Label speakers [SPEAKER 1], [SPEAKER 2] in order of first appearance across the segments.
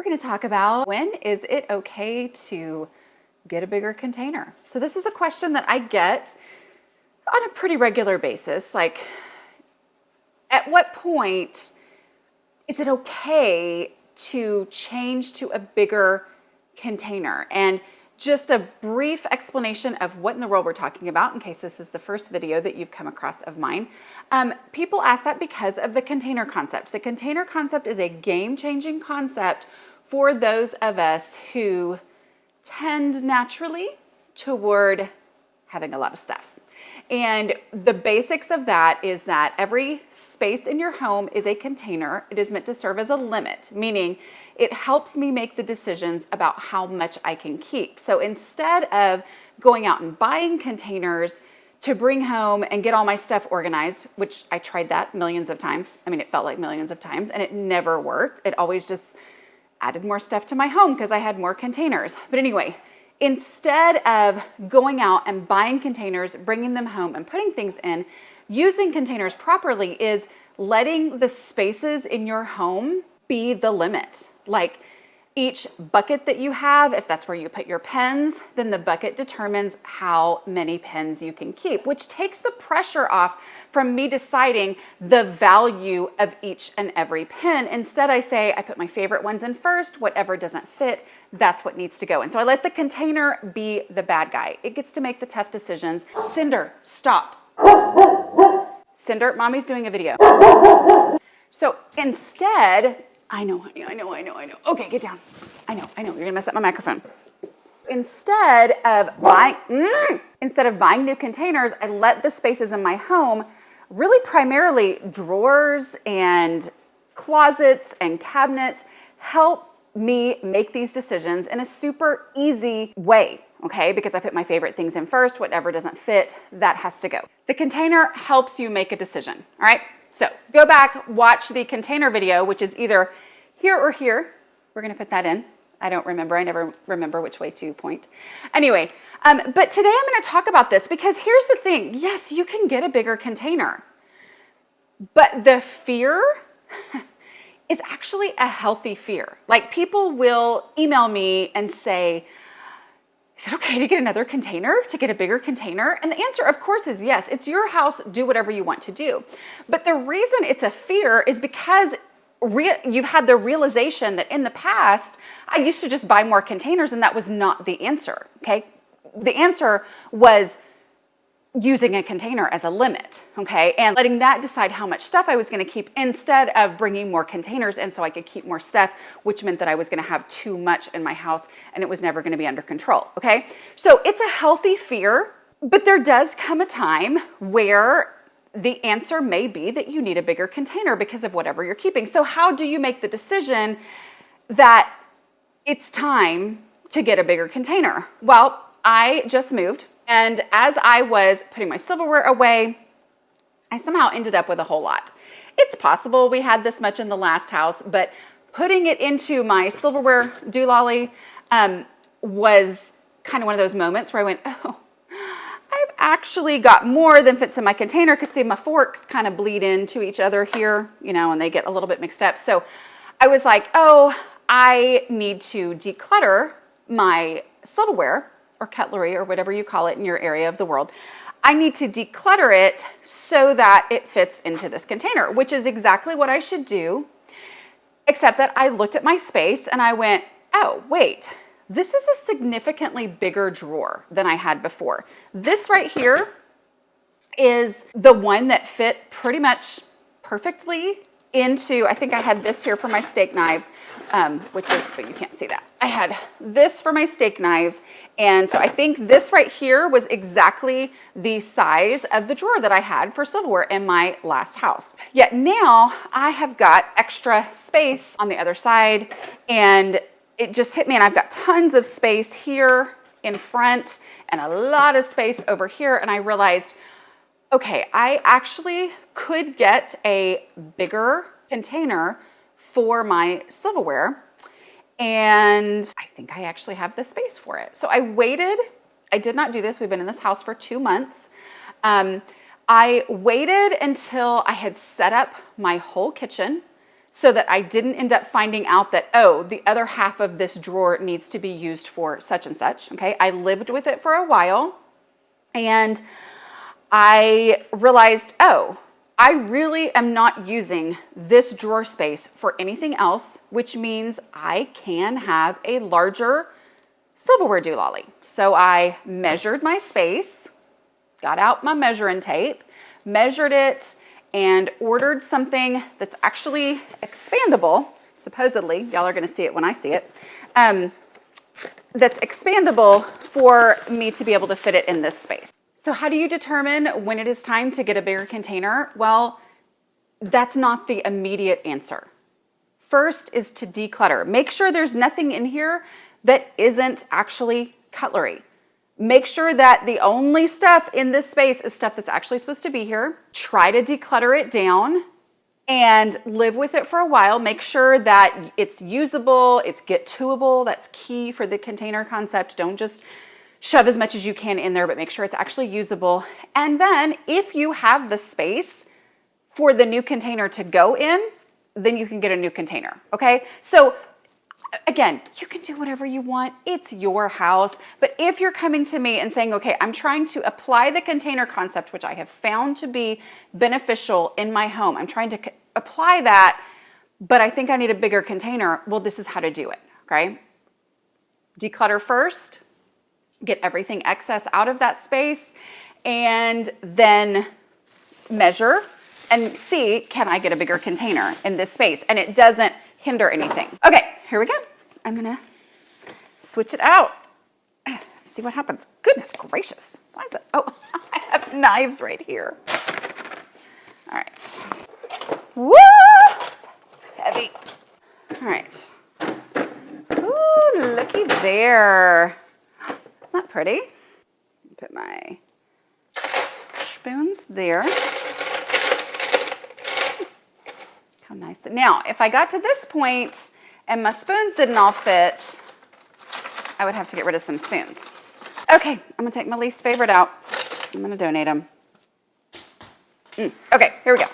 [SPEAKER 1] going to talk about when is it okay to get a bigger container. So this is a question that I get on a pretty regular basis. Like, at what point is it okay to change to a bigger container? And just a brief explanation of what in the world we're talking about, in case this is the first video that you've come across of mine. People ask that because of the container concept. The container concept is a game-changing concept for those of us who tend naturally toward having a lot of stuff. And the basics of that is that every space in your home is a container. It is meant to serve as a limit, meaning it helps me make the decisions about how much I can keep. So instead of going out and buying containers to bring home and get all my stuff organized, which I tried that millions of times. I mean, it felt like millions of times, and it never worked. It always just added more stuff to my home because I had more containers. But anyway, instead of going out and buying containers, bringing them home and putting things in, using containers properly is letting the spaces in your home be the limit. Like each bucket that you have, if that's where you put your pens, then the bucket determines how many pens you can keep, which takes the pressure off from me deciding the value of each and every pen. Instead, I say, I put my favorite ones in first, whatever doesn't fit, that's what needs to go. And so I let the container be the bad guy. It gets to make the tough decisions. Cinder, stop. Cinder, mommy's doing a video. So instead, I know. Okay, get down. I know, you're gonna mess up my microphone. Instead of buying new containers, I let the spaces in my home, really primarily drawers and closets and cabinets, help me make these decisions in a super easy way, okay? Because I put my favorite things in first, whatever doesn't fit, that has to go. The container helps you make a decision, all right? So go back, watch the container video, which is either here or here. We're gonna put that in. I don't remember, I never remember which way to point. Anyway, but today I'm gonna talk about this because here's the thing. Yes, you can get a bigger container, but the fear is actually a healthy fear. Like people will email me and say, is it okay to get another container, to get a bigger container? And the answer, of course, is yes. It's your house, do whatever you want to do. But the reason it's a fear is because you've had the realization that in the past, I used to just buy more containers and that was not the answer, okay? The answer was using a container as a limit, okay? And letting that decide how much stuff I was gonna keep instead of bringing more containers in so I could keep more stuff, which meant that I was gonna have too much in my house and it was never gonna be under control, okay? So it's a healthy fear, but there does come a time where the answer may be that you need a bigger container because of whatever you're keeping. So how do you make the decision that it's time to get a bigger container? Well, I just moved. And as I was putting my silverware away, I somehow ended up with a whole lot. It's possible we had this much in the last house, but putting it into my silverware doolally was kind of one of those moments where I went, oh, I've actually got more than fits in my container because see, my forks kind of bleed into each other here, you know, and they get a little bit mixed up. So I was like, oh, I need to declutter my silverware or cutlery or whatever you call it in your area of the world. I need to declutter it so that it fits into this container, which is exactly what I should do, except that I looked at my space and I went, oh, wait, this is a significantly bigger drawer than I had before. This right here is the one that fit pretty much perfectly into, I think I had this here for my steak knives, which is, but you can't see that. I had this for my steak knives. And so I think this right here was exactly the size of the drawer that I had for silverware in my last house. Yet now I have got extra space on the other side and it just hit me and I've got tons of space here in front and a lot of space over here. And I realized, okay, I actually could get a bigger container for my silverware. And I think I actually have the space for it. So I waited. I did not do this. We've been in this house for 2 months. I waited until I had set up my whole kitchen so that I didn't end up finding out that, oh, the other half of this drawer needs to be used for such and such, okay? I lived with it for a while, and I realized, oh, I really am not using this drawer space for anything else, which means I can have a larger silverware doolally. So I measured my space, got out my measuring tape, measured it, and ordered something that's actually expandable, supposedly. Y'all are gonna see it when I see it. That's expandable for me to be able to fit it in this space. So how do you determine when it is time to get a bigger container? Well, that's not the immediate answer. First is to declutter. Make sure there's nothing in here that isn't actually cutlery. Make sure that the only stuff in this space is stuff that's actually supposed to be here. Try to declutter it down and live with it for a while. Make sure that it's usable, it's get-toable. That's key for the container concept. Don't just shove as much as you can in there, but make sure it's actually usable. And then if you have the space for the new container to go in, then you can get a new container, okay? So again, you can do whatever you want. It's your house. But if you're coming to me and saying, okay, I'm trying to apply the container concept, which I have found to be beneficial in my home, I'm trying to apply that, but I think I need a bigger container. Well, this is how to do it, okay? Declutter first, get everything excess out of that space, and then measure and see, can I get a bigger container in this space? And it doesn't hinder anything. Okay, here we go. I'm gonna switch it out. See what happens. Goodness gracious. Why is that? Oh, I have knives right here. All right. Woo! It's heavy. All right. Ooh, looky there. Isn't that pretty? Put my spoons there. How nice. Now, if I got to this point and my spoons didn't all fit, I would have to get rid of some spoons. Okay, I'm gonna take my least favorite out. I'm gonna donate them. Okay, here we go.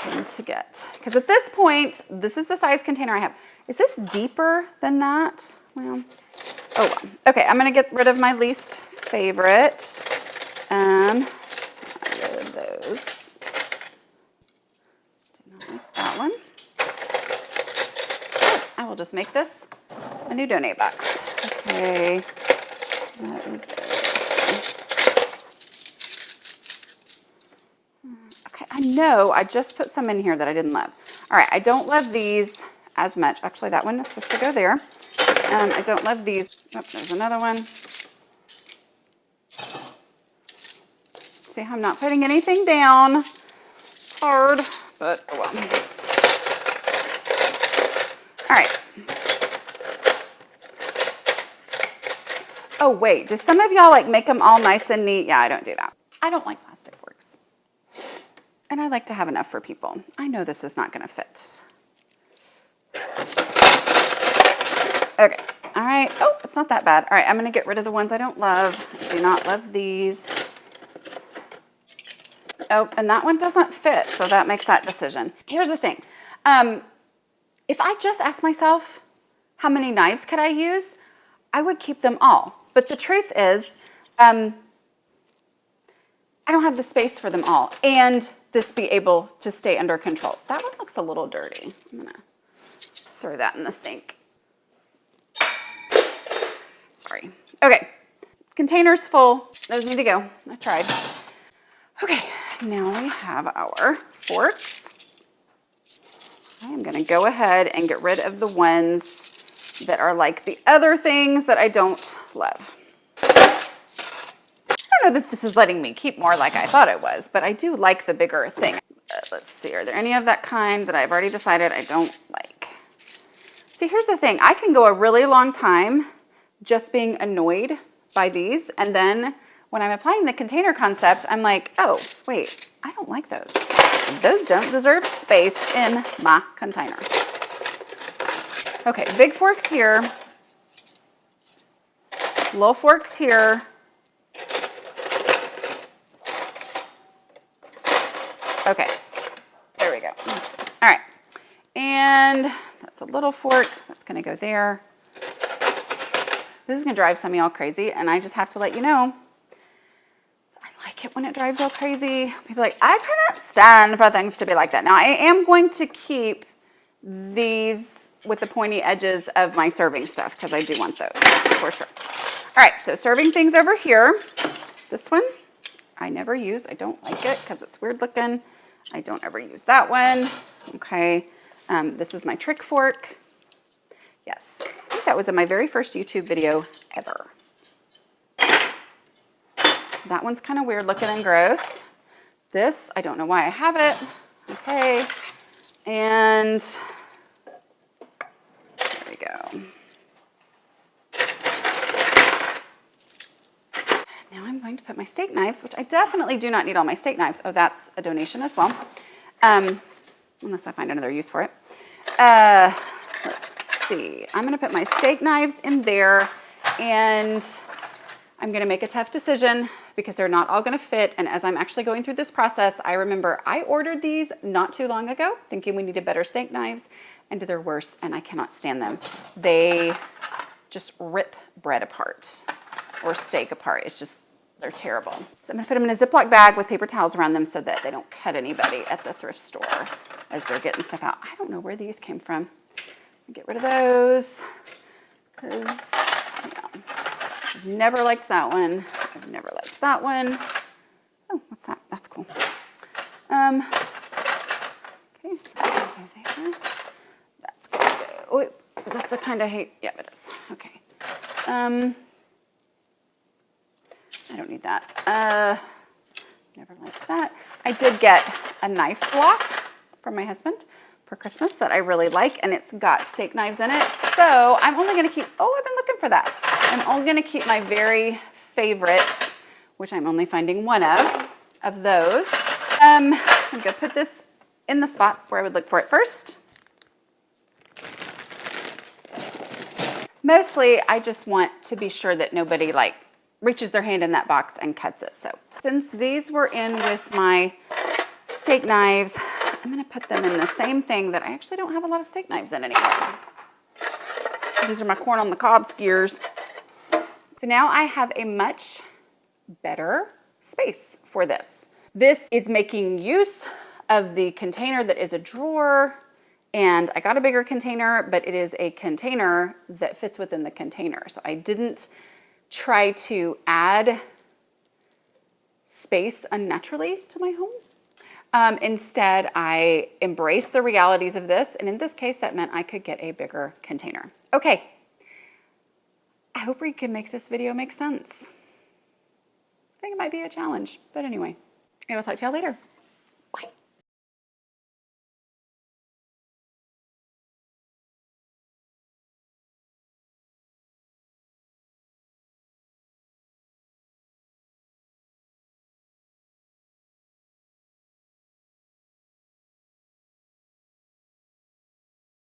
[SPEAKER 1] Going to get, because at this point, this is the size container I have. Is this deeper than that? Well, oh well. Okay, I'm gonna get rid of my least favorite. I rid of those. Do not like that one. I will just make this a new donate box. Okay, that is it. Okay, I know I just put some in here that I didn't love. All right, I don't love these as much. Actually, that one is supposed to go there. I don't love these. Oh, there's another one. See how I'm not putting anything down. It's hard, but oh well. All right. Oh wait, do some of y'all like make them all nice and neat? Yeah, I don't do that. I don't like plastic forks. And I like to have enough for people. I know this is not gonna fit. Okay, all right. Oh, it's not that bad. All right, I'm gonna get rid of the ones I don't love. I do not love these. Oh, and that one doesn't fit, so that makes that decision. Here's the thing. If I just asked myself, how many knives could I use? I would keep them all. But the truth is, I don't have the space for them all. And this be able to stay under control. That one looks a little dirty. I'm gonna throw that in the sink. Sorry. Okay, container's full. Those need to go. I tried. Okay, now we have our forks. I am gonna go ahead and get rid of the ones that are like the other things that I don't love. I don't know that this is letting me keep more like I thought it was, but I do like the bigger thing. Let's see, are there any of that kind that I've already decided I don't like? See, here's the thing. I can go a really long time just being annoyed by these, and then when I'm applying the container concept, I'm like, oh, wait, I don't like those. Those don't deserve space in my container. Okay, big forks here. Little forks here. Okay, there we go. All right, And that's a little fork. That's gonna go there. This is gonna drive some of y'all crazy, and I just have to let you know, I like it when it drives y'all crazy. People are like, I cannot stand for things to be like that. Now, I am going to keep these with the pointy edges of my serving stuff because I do want those for sure. All right, so serving things over here. This one, I never use. I don't like it because it's weird looking. I don't ever use that one. Okay, this is my trick fork. Yes, I think that was in my very first YouTube video ever. That one's kind of weird looking and gross. This, I don't know why I have it. Okay, and there we go. Now I'm going to put my steak knives, which I definitely do not need all my steak knives. Oh, that's a donation as well, unless I find another use for it. Let's see. I'm going to put my steak knives in there, and I'm going to make a tough decision because they're not all going to fit. And as I'm actually going through this process, I remember I ordered these not too long ago, thinking we needed better steak knives, and they're worse, and I cannot stand them. They just rip bread apart or steak apart. It's just, they're terrible. So I'm gonna put them in a Ziploc bag with paper towels around them so that they don't cut anybody at the thrift store as they're getting stuff out. I don't know where these came from. Get rid of those because I've never liked that one. I've never liked that one. Oh, what's that? That's cool. Okay, there. That's gonna go. Oh, is that the kind I hate? Yeah, it is. Okay. I don't need that. Never liked that. I did get a knife block from my husband for Christmas that I really like, and it's got steak knives in it. So I'm only gonna keep, oh, I've been looking for that. I'm only gonna keep my very favorite, which I'm only finding one of those. I'm gonna put this in the spot where I would look for it first. Mostly, I just want to be sure that nobody like reaches their hand in that box and cuts it. So since these were in with my steak knives, I'm gonna put them in the same thing that I actually don't have a lot of steak knives in anymore. These are my corn on the cob skewers. So now I have a much better space for this. This is making use of the container that is a drawer, and I got a bigger container, but it is a container that fits within the container. So I didn't try to add space unnaturally to my home. Instead, I embraced the realities of this, and in this case, that meant I could get a bigger container. Okay, I hope we can make this video make sense. I think it might be a challenge, but anyway, I will talk to y'all later. Bye.